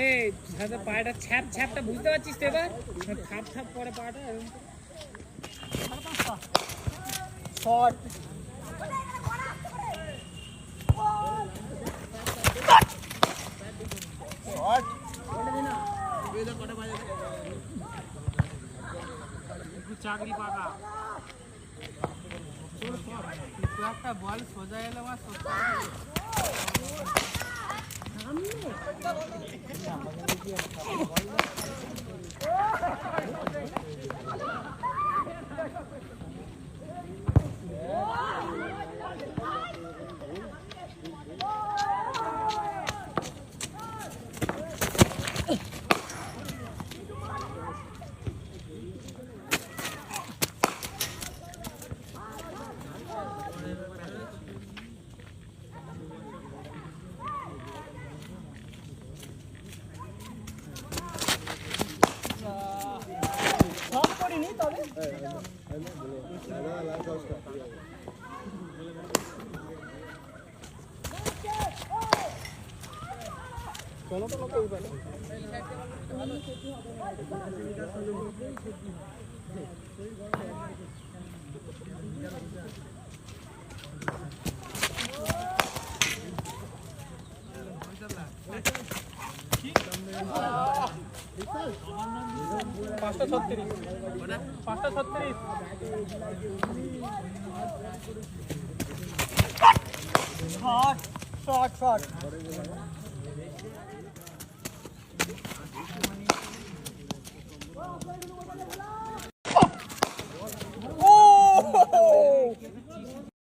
এই সাথে পাটা ছ্যাপ ছ্যাপটা বুঝতে পারছিস তো এবার থাপ থাপ পরে পাটা শট শট বেদা কটা বাজে একটু চাকরি পাকা তোর একটা বল সোজা এলো আমার চলো তো লোক এইবার পাঁচটা 36 শট শট শট